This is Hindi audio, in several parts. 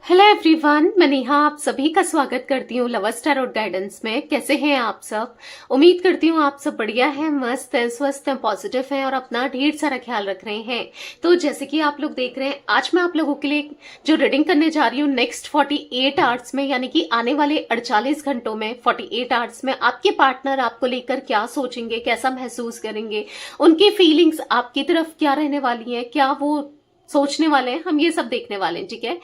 हेलो एवरीवन, मैं नेहा आप सभी का स्वागत करती हूँ लवर्स टैरोट गाइडेंस में। कैसे हैं आप सब? उम्मीद करती हूँ आप सब बढ़िया हैं, मस्त हैं, स्वस्थ हैं, पॉजिटिव हैं और अपना ढेर सारा ख्याल रख रहे हैं। तो जैसे कि आप लोग देख रहे हैं, आज मैं आप लोगों के लिए जो रीडिंग करने जा रही हूँ नेक्स्ट 48 आवर्स में, यानी कि आने वाले 48 घंटों में 48 आवर्स में आपके पार्टनर आपको लेकर क्या सोचेंगे, कैसा महसूस करेंगे, उनकी फीलिंग्स आपकी तरफ क्या रहने वाली है, क्या वो सोचने वाले हैं, हम ये सब देखने वाले हैं। ठीक है,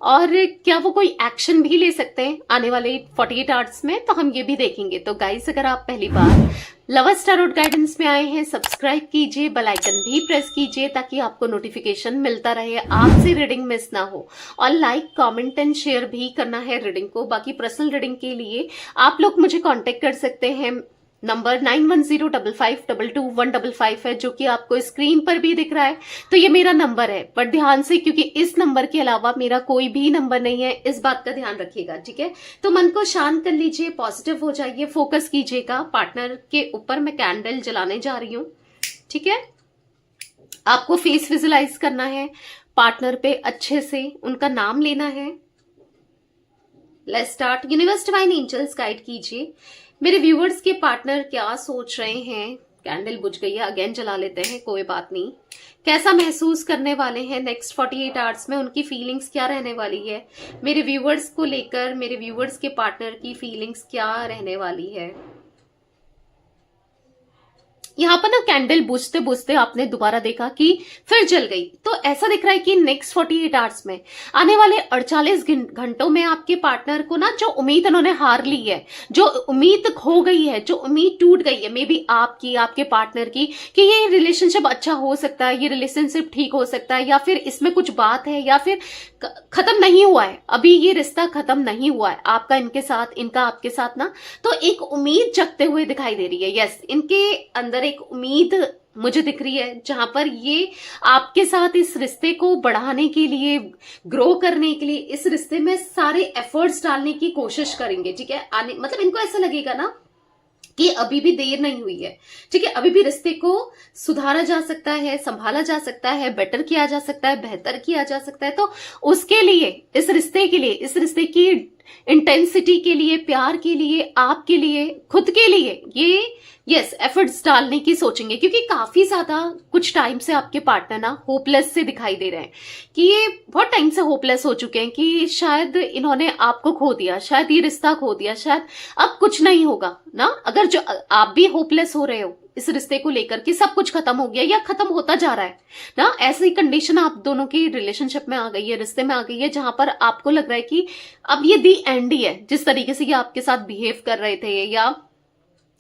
और क्या वो कोई एक्शन भी ले सकते हैं आने वाले 48 आवर्स में, तो हम ये भी देखेंगे। तो गाइस, अगर आप पहली बार लवर्स टैरोट गाइडेंस में आए हैं, सब्सक्राइब कीजिए, बेल आइकन भी प्रेस कीजिए ताकि आपको नोटिफिकेशन मिलता रहे, आपसे रीडिंग मिस ना हो। और लाइक, कमेंट एंड शेयर भी करना है रीडिंग को। बाकी पर्सनल रीडिंग के लिए आप लोग मुझे कांटेक्ट कर सकते हैं। नंबर 9105522155 है, जो कि आपको स्क्रीन पर भी दिख रहा है। तो ये मेरा नंबर है, पर ध्यान से, क्योंकि इस नंबर के अलावा मेरा कोई भी नंबर नहीं है, इस बात का ध्यान रखिएगा। ठीक है, तो मन को शांत कर लीजिए, पॉजिटिव हो जाइए, फोकस कीजिएगा पार्टनर के ऊपर। मैं कैंडल जलाने जा रही हूँ। ठीक है, आपको फेस विजुलाइज करना है, पार्टनर पे अच्छे से उनका नाम लेना है। Let's start. Universe divine angels guide कीजिए, मेरे व्यूअर्स के पार्टनर क्या सोच रहे हैं। कैंडल बुझ गई है, अगेन जला लेते हैं, कोई बात नहीं। कैसा महसूस करने वाले हैं नेक्स्ट 48 आवर्स में, उनकी फीलिंग्स क्या रहने वाली है मेरे व्यूअर्स को लेकर, मेरे व्यूअर्स के पार्टनर की फीलिंग्स क्या रहने वाली है। यहाँ पर ना कैंडल बुझते बुझते आपने दोबारा देखा कि फिर जल गई। तो ऐसा दिख रहा है कि नेक्स्ट 48 आवर्स में, आने वाले 48 घंटों में आपके पार्टनर को ना, जो उम्मीद उन्होंने हार ली है, जो उम्मीद खो गई है, जो उम्मीद टूट गई है, मे बी आपकी, आपके पार्टनर की, कि ये रिलेशनशिप अच्छा हो सकता है, ये रिलेशनशिप ठीक हो सकता है, या फिर इसमें कुछ बात है, या फिर खत्म नहीं हुआ है, अभी ये रिश्ता खत्म नहीं हुआ है आपका इनके साथ, इनका आपके साथ ना। तो एक उम्मीद जगते हुए दिखाई दे रही है। यस, इनके अंदर एक उम्मीद मुझे दिख रही है, जहां पर ये आपके साथ इस रिश्ते को बढ़ाने के लिए, ग्रो करने के लिए, इस रिश्ते में सारे एफर्ट्स डालने की कोशिश करेंगे। ठीक है, आने मतलब इनको ऐसा लगेगा ना कि अभी भी देर नहीं हुई है। ठीक है, अभी भी रिश्ते को सुधारा जा सकता है, संभाला जा सकता है, बेटर किया जा सकता है, बेहतर किया जा सकता है। तो उसके लिए, इस रिश्ते के लिए, इस रिश्ते की इंटेंसिटी के लिए, प्यार के लिए, आपके लिए, खुद के लिए, ये यस एफर्ट्स डालने की सोचेंगे। क्योंकि काफी ज्यादा कुछ टाइम से आपके पार्टनर ना होपलेस से दिखाई दे रहे हैं, कि ये बहुत टाइम से होपलेस हो चुके हैं, कि शायद इन्होंने आपको खो दिया, शायद ये रिश्ता खो दिया, शायद अब कुछ नहीं होगा ना। अगर जो आप भी होपलेस हो रहे हो इस रिश्ते को लेकर कि सब कुछ खत्म हो गया या खत्म होता जा रहा है ना, ऐसी कंडीशन आप दोनों की रिलेशनशिप में आ गई है, रिश्ते में आ गई है, जहां पर आपको लग रहा है कि अब ये दी एंड ही है। जिस तरीके से ये आपके साथ बिहेव कर रहे थे, या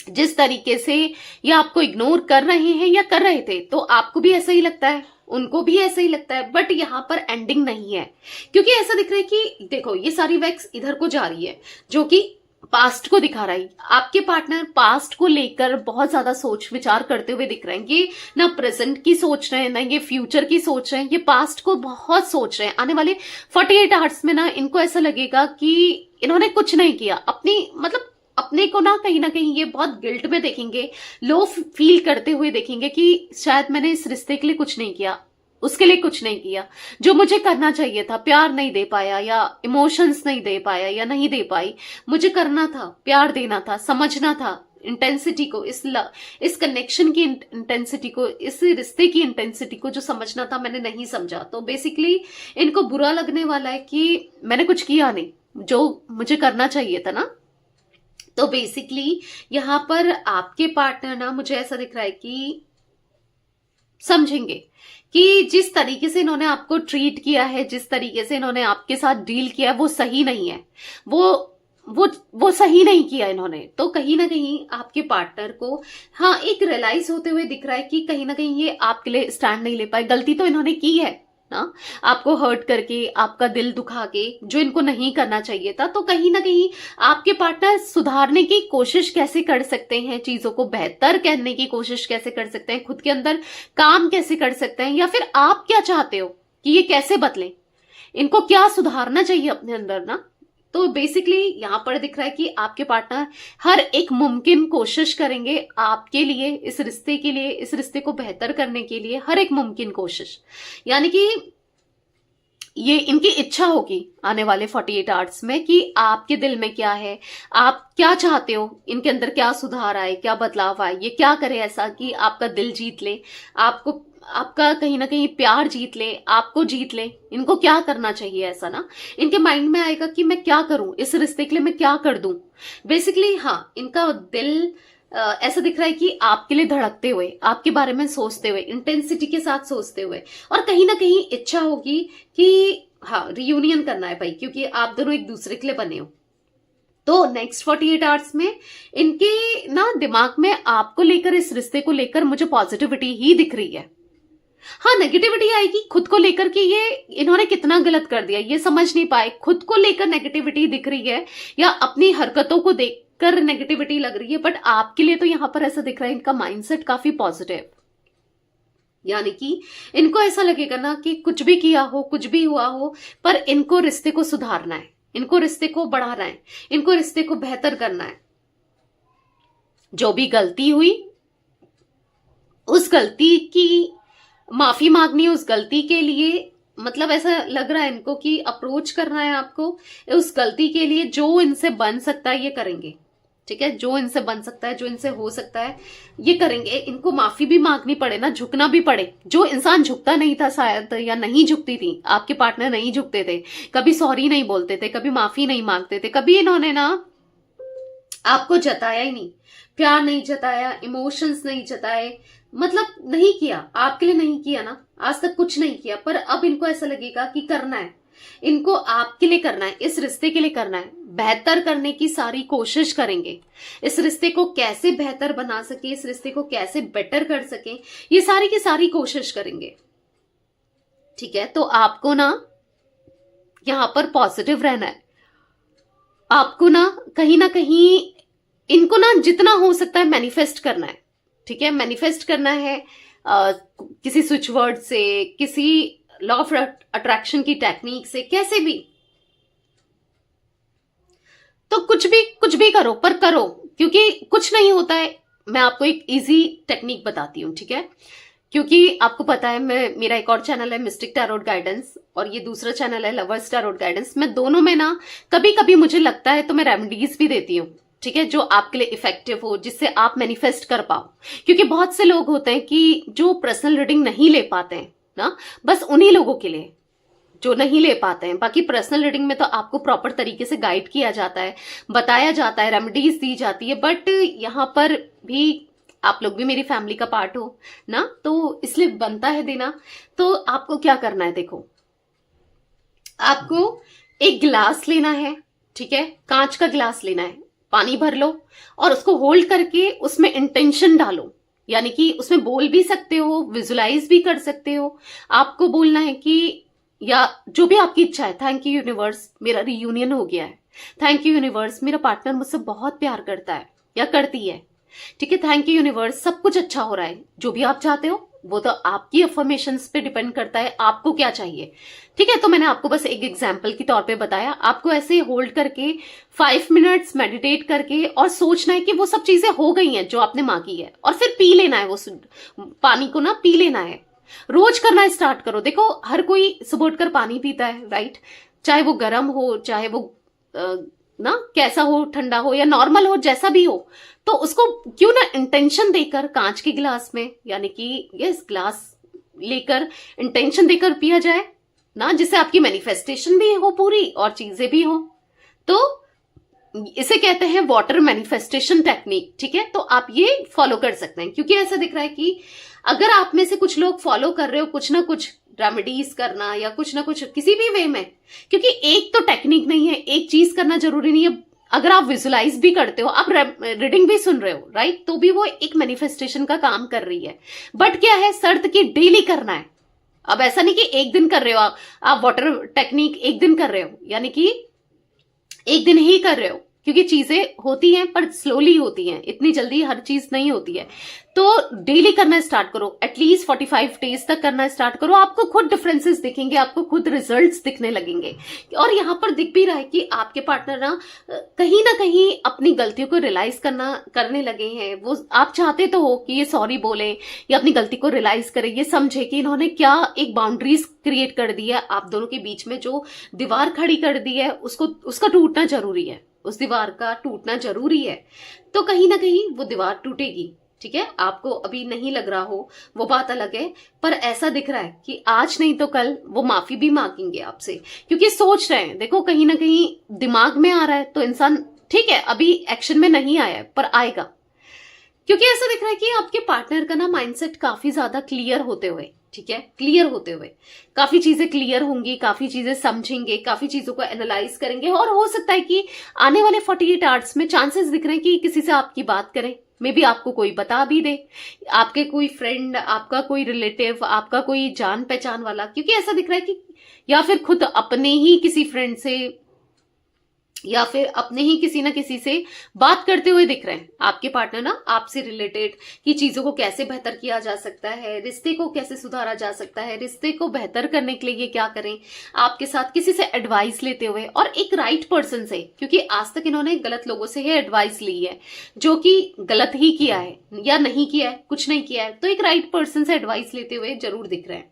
जिस तरीके से ये आपको इग्नोर कर रहे हैं या कर रहे थे, तो आपको भी ऐसा ही लगता है, उनको भी ऐसा ही लगता है। बट यहाँ पर एंडिंग नहीं है, क्योंकि ऐसा दिख रहा है कि देखो, ये सारी वैक्स इधर को जा रही है, जो कि पास्ट को दिखा रहा है। आपके पार्टनर पास्ट को लेकर बहुत ज्यादा सोच विचार करते हुए दिख रहे हैं। ये ना प्रेजेंट की सोच रहे हैं, ना ये फ्यूचर की सोच रहे हैं, ये पास्ट को बहुत सोच रहे हैं। आने वाले 48 आवर्स में ना इनको ऐसा लगेगा कि इन्होंने कुछ नहीं किया, अपनी मतलब अपने को ना कहीं ये बहुत गिल्ट में देखेंगे, लो फील करते हुए देखेंगे कि शायद मैंने इस रिश्ते के लिए कुछ नहीं किया, उसके लिए कुछ नहीं किया, जो मुझे करना चाहिए था, प्यार नहीं दे पाया, या इमोशंस नहीं दे पाया, या नहीं दे पाई। मुझे करना था, प्यार देना था, समझना था इंटेंसिटी को, इस कनेक्शन की इंटेंसिटी को, इस रिश्ते की इंटेंसिटी को जो समझना था, मैंने नहीं समझा। तो बेसिकली इनको बुरा लगने वाला है कि मैंने कुछ किया नहीं जो मुझे करना चाहिए था ना। तो बेसिकली यहां पर आपके पार्टनर ना, मुझे ऐसा दिख रहा है कि समझेंगे कि जिस तरीके से इन्होंने आपको ट्रीट किया है, जिस तरीके से इन्होंने आपके साथ डील किया है, वो सही नहीं है, वो सही नहीं किया इन्होंने। तो कहीं ना कहीं आपके पार्टनर को हाँ एक रियलाइज होते हुए दिख रहा है कि कहीं ना कहीं ये आपके लिए स्टैंड नहीं ले पाए। गलती तो इन्होंने की है ना, आपको हर्ट करके, आपका दिल दुखा के, जो इनको नहीं करना चाहिए था। तो कहीं ना कहीं आपके पार्टनर सुधारने की कोशिश कैसे कर सकते हैं, चीजों को बेहतर करने की कोशिश कैसे कर सकते हैं, खुद के अंदर काम कैसे कर सकते हैं, या फिर आप क्या चाहते हो कि ये कैसे बदलें, इनको क्या सुधारना चाहिए अपने अंदर ना। तो बेसिकली यहां पर दिख रहा है कि आपके पार्टनर हर एक मुमकिन कोशिश करेंगे आपके लिए, इस रिश्ते के लिए, इस रिश्ते को बेहतर करने के लिए, हर एक मुमकिन कोशिश। यानी कि ये इनकी इच्छा होगी आने वाले 48 आवर्स में कि आपके दिल में क्या है, आप क्या चाहते हो, इनके अंदर क्या सुधार आए, क्या बदलाव आए, ये क्या करे ऐसा कि आपका दिल जीत ले, आपको आपका कहीं ना कहीं प्यार जीत ले, आपको जीत ले। इनको क्या करना चाहिए ऐसा ना, इनके माइंड में आएगा कि मैं क्या करूं, इस रिश्ते के लिए मैं क्या कर दूं। बेसिकली हाँ, इनका दिल ऐसा दिख रहा है कि आपके लिए धड़कते हुए, आपके बारे में सोचते हुए, इंटेंसिटी के साथ सोचते हुए, और कहीं ना कहीं इच्छा होगी कि हाँ रियूनियन करना है भाई, क्योंकि आप दोनों एक दूसरे के लिए बने हो। तो नेक्स्ट 48 आवर्स में इनके ना दिमाग में आपको लेकर, इस रिश्ते को लेकर मुझे पॉजिटिविटी ही दिख रही है। हाँ, नेगेटिविटी आएगी खुद को लेकर कि ये इन्होंने कितना गलत कर दिया, ये समझ नहीं पाए, खुद को लेकर नेगेटिविटी दिख रही है, या अपनी हरकतों को देखकर नेगेटिविटी लग रही है। बट आपके लिए तो यहां पर ऐसा दिख रहा है इनका माइंडसेट काफी पॉजिटिव, यानी कि इनको ऐसा लगेगा ना कि कुछ भी किया हो, कुछ भी हुआ हो, पर इनको रिश्ते को सुधारना है, इनको रिश्ते को बढ़ाना है, इनको रिश्ते को बेहतर करना है। जो भी गलती हुई उस गलती की माफी मांगनी है, उस गलती के लिए मतलब ऐसा लग रहा है इनको कि अप्रोच करना है आपको, उस गलती के लिए जो इनसे बन सकता है ये करेंगे। ठीक है, जो इनसे बन सकता है, जो इनसे हो सकता है ये करेंगे। इनको माफी भी मांगनी पड़े ना, झुकना भी पड़े। जो इंसान झुकता नहीं था शायद, या नहीं झुकती थी, आपके पार्टनर नहीं झुकते थे, कभी सॉरी नहीं बोलते थे, कभी माफी नहीं मांगते थे, कभी इन्होंने ना आपको जताया ही नहीं, प्यार नहीं जताया, इमोशंस नहीं जताए, मतलब नहीं किया, आपके लिए नहीं किया ना, आज तक कुछ नहीं किया। पर अब इनको ऐसा लगेगा कि करना है, इनको आपके लिए करना है, इस रिश्ते के लिए करना है, बेहतर करने की सारी कोशिश करेंगे। इस रिश्ते को कैसे बेहतर बना सके, इस रिश्ते को कैसे बेटर कर सके, ये सारी की सारी कोशिश करेंगे। ठीक है, तो आपको ना यहां पर पॉजिटिव रहना है, आपको ना कहीं इनको ना जितना हो सकता है मैनिफेस्ट करना है। ठीक है, मैनिफेस्ट करना है किसी स्विच वर्ड से, किसी लॉ ऑफ अट्रैक्शन की टेक्निक से, कैसे भी। तो कुछ भी करो, पर करो, क्योंकि कुछ नहीं होता है। मैं आपको एक इजी टेक्निक बताती हूँ, ठीक है, क्योंकि आपको पता है मेरा एक और चैनल है मिस्टिक टैरोट गाइडेंस, और ये दूसरा चैनल है लवर्स टैरोट गाइडेंस। मैं दोनों में ना कभी कभी मुझे लगता है तो मैं रेमेडीज भी देती हूँ, ठीक है, जो आपके लिए इफेक्टिव हो, जिससे आप मैनिफेस्ट कर पाओ। क्योंकि बहुत से लोग होते हैं कि जो पर्सनल रीडिंग नहीं ले पाते हैं ना, बस उन्हीं लोगों के लिए जो नहीं ले पाते हैं। बाकी पर्सनल रीडिंग में तो आपको प्रॉपर तरीके से गाइड किया जाता है, बताया जाता है, रेमेडीज दी जाती है। बट यहाँ पर भी आप लोग भी मेरी फैमिली का पार्ट हो ना, तो इसलिए बनता है देना। तो आपको क्या करना है, देखो, आपको एक गिलास लेना है, ठीक है, कांच का गिलास लेना है, पानी भर लो और उसको होल्ड करके उसमें इंटेंशन डालो, यानी कि उसमें बोल भी सकते हो, विजुलाइज भी कर सकते हो। आपको बोलना है कि, या जो भी आपकी इच्छा है, थैंक यू यूनिवर्स, मेरा रियूनियन हो गया है, थैंक यू यूनिवर्स, मेरा पार्टनर मुझसे बहुत प्यार करता है या करती है, ठीक है, थैंक यू यूनिवर्स, सब कुछ अच्छा हो रहा है। जो भी आप चाहते हो वो तो आपकी अफर्मेशंस पे डिपेंड करता है, आपको क्या चाहिए। ठीक है, तो मैंने आपको बस एक एग्जांपल के तौर पे बताया। आपको ऐसे होल्ड करके 5 मिनट्स मेडिटेट करके और सोचना है कि वो सब चीजें हो गई हैं जो आपने मांगी है, और फिर पी लेना है, वो पानी को ना पी लेना है। रोज करना स्टार्ट करो। देखो, हर कोई सुबह उठकर पानी पीता है, राइट, चाहे वो गर्म हो, चाहे वो ना कैसा हो, ठंडा हो या नॉर्मल हो, जैसा भी हो। तो उसको क्यों ना इंटेंशन देकर कांच के गिलास में, यानी कि यस ग्लास लेकर इंटेंशन देकर पिया जाए ना, जिससे आपकी मैनिफेस्टेशन भी हो पूरी और चीजें भी हो। तो इसे कहते हैं वाटर मैनिफेस्टेशन टेक्निक। ठीक है, तो आप ये फॉलो कर सकते हैं, क्योंकि ऐसा दिख रहा है कि अगर आप में से कुछ लोग फॉलो कर रहे हो कुछ ना कुछ रेमेडीज करना या कुछ ना कुछ किसी भी वे में, क्योंकि एक तो टेक्निक नहीं है, एक चीज करना जरूरी नहीं है। अगर आप विजुलाइज भी करते हो, आप रीडिंग भी सुन रहे हो, राइट, तो भी वो एक मैनिफेस्टेशन का काम कर रही है। बट क्या है, शर्त की डेली करना है। अब ऐसा नहीं कि एक दिन कर रहे हो आप वाटर टेक्निक, एक दिन कर रहे हो, यानी कि एक दिन ही कर रहे हो, क्योंकि चीजें होती हैं पर स्लोली होती हैं, इतनी जल्दी हर चीज नहीं होती है। तो डेली करना स्टार्ट करो, एटलीस्ट 45 डेज तक करना स्टार्ट करो, आपको खुद डिफरेंसेस दिखेंगे, आपको खुद रिजल्ट्स दिखने लगेंगे। और यहाँ पर दिख भी रहा है कि आपके पार्टनर ना कहीं अपनी गलतियों को रियलाइज करने लगे हैं। वो आप चाहते तो हो कि ये सॉरी बोले या अपनी गलती को रियलाइज करे, ये समझे कि इन्होंने क्या एक बाउंड्रीज क्रिएट कर दी है आप दोनों के बीच में, जो दीवार खड़ी कर दी है उसका टूटना जरूरी है, उस दीवार का टूटना जरूरी है। तो कहीं ना कहीं वो दीवार टूटेगी, ठीक है। आपको अभी नहीं लग रहा हो वो बात अलग है, पर ऐसा दिख रहा है कि आज नहीं तो कल वो माफी भी मांगेंगे आपसे, क्योंकि सोच रहे हैं, देखो कहीं ना कहीं दिमाग में आ रहा है तो इंसान, ठीक है अभी एक्शन में नहीं आया है पर आएगा, क्योंकि ऐसा दिख रहा है कि आपके पार्टनर का ना माइंडसेट काफी ज्यादा क्लियर होते हुए, ठीक है, क्लियर होते हुए काफी चीजें क्लियर होंगी, काफी चीजें समझेंगे, काफी चीजों को एनालाइज करेंगे। और हो सकता है कि आने वाले 48 आवर्स में चांसेस दिख रहे हैं कि किसी से आपकी बात करें, मे बी आपको कोई बता भी दे, आपके कोई फ्रेंड, आपका कोई रिलेटिव, आपका कोई जान पहचान वाला, क्योंकि ऐसा दिख रहा है कि या फिर खुद अपने ही किसी फ्रेंड से या फिर अपने ही किसी ना किसी से बात करते हुए दिख रहे हैं आपके पार्टनर ना, आपसे रिलेटेड कि चीजों को कैसे बेहतर किया जा सकता है, रिश्ते को कैसे सुधारा जा सकता है, रिश्ते को बेहतर करने के लिए ये क्या करें, आपके साथ किसी से एडवाइस लेते हुए, और एक राइट पर्सन से, क्योंकि आज तक इन्होंने गलत लोगों से ही एडवाइस ली है, जो कि गलत ही किया है या नहीं किया है, कुछ नहीं किया है, तो एक राइट पर्सन से एडवाइस लेते हुए जरूर दिख रहे हैं।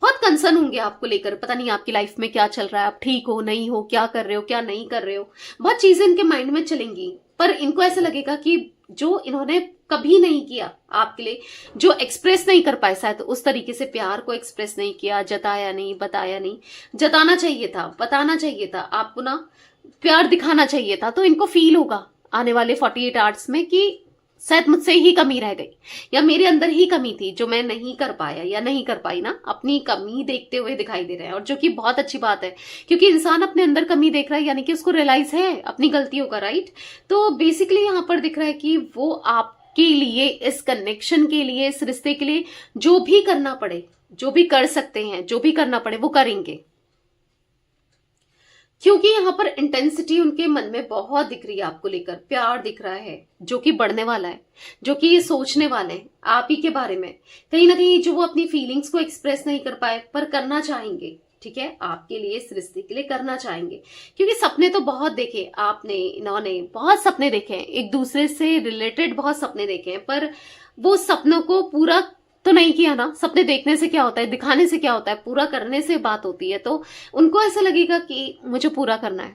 बहुत कंसर्न होंगे आपको लेकर, पता नहीं आपकी लाइफ में क्या चल रहा है, आप ठीक हो नहीं हो, क्या कर रहे हो क्या नहीं कर रहे हो, बहुत चीजें इनके माइंड में चलेंगी। पर इनको ऐसा लगेगा कि जो इन्होंने कभी नहीं किया आपके लिए, जो एक्सप्रेस नहीं कर पाए शायद उस तरीके से प्यार को एक्सप्रेस नहीं किया, जताया नहीं, बताया नहीं, जताना चाहिए था, बताना चाहिए था, आपको ना प्यार दिखाना चाहिए था, तो इनको फील होगा आने वाले 48 आवर्स में कि शायद मुझसे ही कमी रह गई या मेरे अंदर ही कमी थी जो मैं नहीं कर पाया या नहीं कर पाई ना, अपनी कमी देखते हुए दिखाई दे रहे हैं। और जो कि बहुत अच्छी बात है, क्योंकि इंसान अपने अंदर कमी देख रहा है यानी कि उसको रियलाइज है अपनी गलतियों का, राइट। तो बेसिकली यहाँ पर दिख रहा है कि वो आपके लिए, इस कनेक्शन के लिए, इस रिश्ते के लिए जो भी करना पड़े, जो भी कर सकते हैं, जो भी करना पड़े वो करेंगे, क्योंकि यहाँ पर इंटेंसिटी उनके मन में बहुत दिख रही है आपको लेकर, प्यार दिख रहा है जो कि बढ़ने वाला है, जो कि ये सोचने वाले हैं आप ही के बारे में, कहीं ना कहीं जो वो अपनी फीलिंग्स को एक्सप्रेस नहीं कर पाए पर करना चाहेंगे, ठीक है, आपके लिए, इस रिश्ते के लिए करना चाहेंगे। क्योंकि सपने तो बहुत देखे आपने, इन्होंने बहुत सपने देखे हैं, एक दूसरे से रिलेटेड बहुत सपने देखे हैं, पर वो सपनों को पूरा तो नहीं किया ना। सपने देखने से क्या होता है, दिखाने से क्या होता है, पूरा करने से बात होती है। तो उनको ऐसा लगेगा कि मुझे पूरा करना है,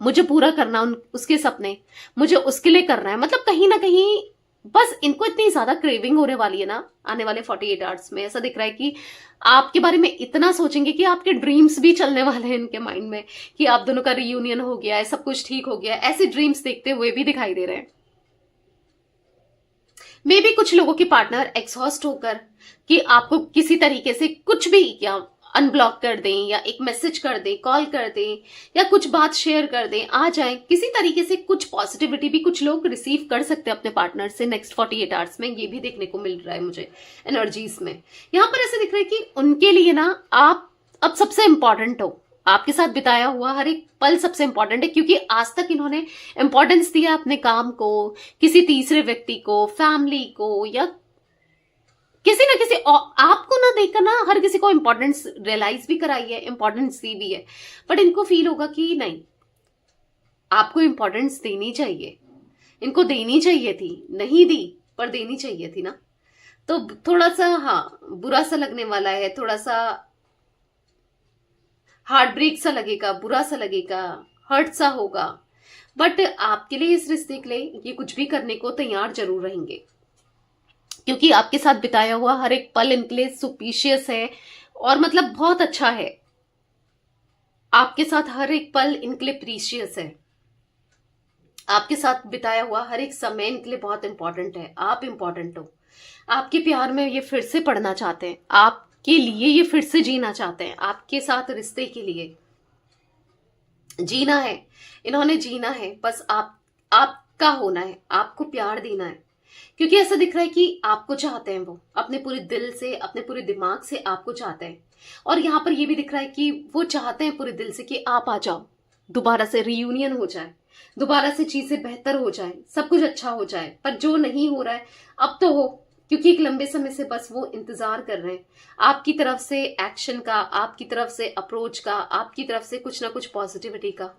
मुझे पूरा करना उसके सपने, मुझे उसके लिए करना है, मतलब कहीं ना कहीं बस इनको इतनी ज्यादा क्रेविंग होने वाली है ना आने वाले 48 आवर्स में। ऐसा दिख रहा है कि आपके बारे में इतना सोचेंगे कि आपके ड्रीम्स भी चलने वाले हैं इनके माइंड में, कि आप दोनों का रियूनियन हो गया है, सब कुछ ठीक हो गया है, ऐसे ड्रीम्स देखते हुए भी दिखाई दे रहे हैं। मे बी कुछ लोगों के पार्टनर एग्जॉस्ट होकर कि आपको किसी तरीके से कुछ भी, या अनब्लॉक कर दें, या एक मैसेज कर दें, कॉल कर दें, या कुछ बात शेयर कर दें, आ जाए किसी तरीके से, कुछ पॉजिटिविटी भी कुछ लोग रिसीव कर सकते हैं अपने पार्टनर से नेक्स्ट 48 आवर्स में। ये भी देखने को मिल रहा है मुझे एनर्जीज में। यहाँ पर ऐसे दिख रहा है कि उनके लिए ना आप अब सबसे इंपॉर्टेंट हो, आपके साथ बिताया हुआ हर एक पल सबसे इंपॉर्टेंट है, क्योंकि आज तक इन्होंने इंपॉर्टेंस दिया अपने काम को, किसी तीसरे व्यक्ति को, फैमिली को, या किसी ना किसी आपको ना देखकर ना हर किसी को इंपॉर्टेंस रियलाइज भी कराई है, इंपॉर्टेंस दी भी है, बट इनको फील होगा कि नहीं, आपको इंपॉर्टेंस देनी चाहिए, इनको देनी चाहिए थी, नहीं दी पर देनी चाहिए थी ना। तो थोड़ा सा हाँ बुरा सा लगने वाला है, थोड़ा सा हार्ट ब्रेक सा लगेगा, बुरा सा लगेगा, हर्ट सा होगा, बट आपके लिए, इस रिश्ते के लिए ये कुछ भी करने को तैयार जरूर रहेंगे, क्योंकि आपके साथ बिताया हुआ हर एक पल इनके लिए सुपीशियस है और मतलब बहुत अच्छा है। आपके साथ हर एक पल इनके लिए प्रीशियस है, आपके साथ बिताया हुआ हर एक समय इनके लिए बहुत इंपॉर्टेंट है। आप इंपॉर्टेंट हो, आपके प्यार में ये फिर से पड़ना चाहते हैं, आपके लिए ये फिर से जीना चाहते हैं, आपके साथ रिश्ते के लिए जीना है, इन्होंने जीना है, बस आपका होना है, आपको प्यार देना है, क्योंकि ऐसा दिख रहा है कि आपको चाहते हैं, वो अपने पूरे दिल से, अपने पूरे दिमाग से आपको चाहते हैं। और यहाँ पर ये भी दिख रहा है कि वो चाहते हैं पूरे दिल से कि आप आ जाओ, दोबारा से रियूनियन हो जाए, दोबारा से चीजें बेहतर हो जाए, सब कुछ अच्छा हो जाए। पर जो नहीं हो रहा है अब तो हो, क्योंकि एक लंबे समय से बस वो इंतजार कर रहे हैं आपकी तरफ से एक्शन का, आपकी तरफ से अप्रोच का, आपकी तरफ से कुछ ना कुछ पॉजिटिविटी का।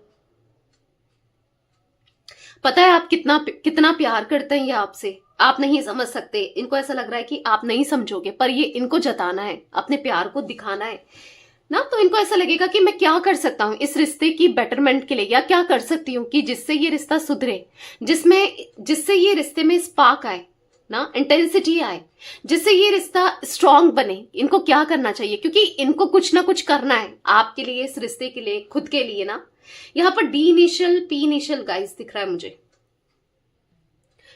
पता है आप कितना कितना प्यार करते हैं ये आपसे, आप नहीं समझ सकते। इनको ऐसा लग रहा है कि आप नहीं समझोगे, पर ये इनको जताना है, अपने प्यार को दिखाना है ना। तो इनको ऐसा लगेगा कि मैं क्या कर सकता हूं इस रिश्ते की बेटरमेंट के लिए, या क्या कर सकती हूँ कि जिससे ये रिश्ता सुधरे, जिससे ये रिश्ते में स्पार्क आए ना, इंटेंसिटी आए, जिससे ये रिश्ता स्ट्रांग बने। इनको क्या करना चाहिए, क्योंकि इनको कुछ ना कुछ करना है आपके लिए, इस रिश्ते के लिए, खुद के लिए ना। यहां पर D initial P initial guys दिख रहा है मुझे।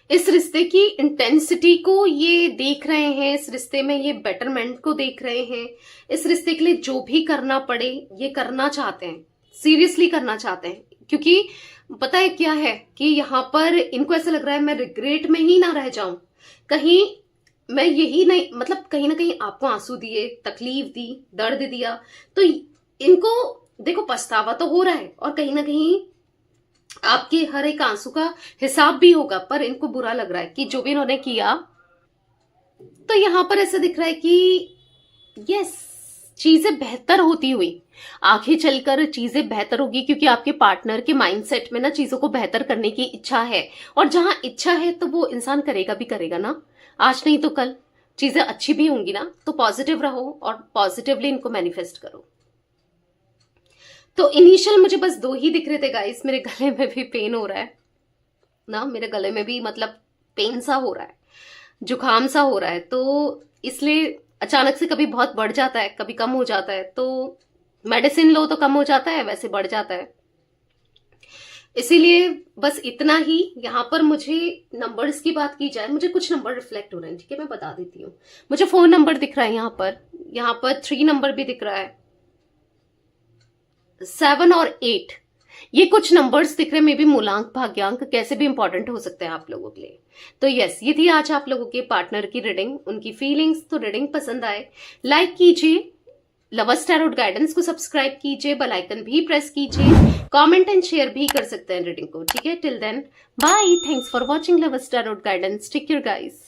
इस रिश्ते की इंटेंसिटी को ये देख रहे हैं, इस रिश्ते में ये बेटरमेंट को देख रहे हैं, इस रिश्ते के लिए जो भी करना पड़े ये करना चाहते हैं, सीरियसली करना चाहते हैं। क्योंकि पता है क्या है कि यहाँ पर इनको ऐसा लग रहा है मैं रिग्रेट में ही ना रह जाऊं, कहीं मैं यही नहीं, मतलब कहीं ना कहीं आपको आंसू दिए, तकलीफ दी, दर्द दिया, तो इनको देखो पछतावा तो हो रहा है और कहीं ना कहीं आपके हर एक आंसू का हिसाब भी होगा, पर इनको बुरा लग रहा है कि जो भी इन्होंने किया। तो यहां पर ऐसा दिख रहा है कि यस, चीजें बेहतर होती हुई आगे चलकर चीजें बेहतर होगी, क्योंकि आपके पार्टनर के माइंडसेट में ना चीजों को बेहतर करने की इच्छा है। और जहां इच्छा है तो वो इंसान करेगा भी करेगा ना, आज नहीं तो कल चीजें अच्छी भी होंगी ना। तो पॉजिटिव रहो और पॉजिटिवली इनको मैनिफेस्ट करो। तो इनिशियल मुझे बस 2 ही दिख रहे थे गाइस। मेरे गले में भी पेन हो रहा है ना, मेरे गले में भी मतलब पेन सा हो रहा है, जुकाम सा हो रहा है। तो इसलिए अचानक से कभी बहुत बढ़ जाता है, कभी कम हो जाता है। तो मेडिसिन लो तो कम हो जाता है, वैसे बढ़ जाता है। इसीलिए बस इतना ही। यहाँ पर मुझे नंबर्स की बात की जाए, मुझे कुछ नंबर रिफ्लेक्ट हो रहे हैं, ठीक है, मैं बता देती हूँ। मुझे 4 नंबर दिख रहा है यहाँ पर 3 नंबर भी दिख रहा है, 7 और 8, ये कुछ नंबर्स दिख रहे हैं। मे बी मूलांक भाग्यांक कैसे भी इंपॉर्टेंट हो सकते हैं आप लोगों के लिए। तो यस, ये थी आज आप लोगों के पार्टनर की रीडिंग, उनकी फीलिंग्स। तो रीडिंग पसंद आए लाइक कीजिए, लवर्स टैरोट गाइडेंस को सब्सक्राइब कीजिए, बेल आइकन भी प्रेस कीजिए, कमेंट एंड शेयर भी कर सकते हैं रीडिंग को, ठीक है। Till then bye, thanks for watching lovers tarot guidance, take care guys.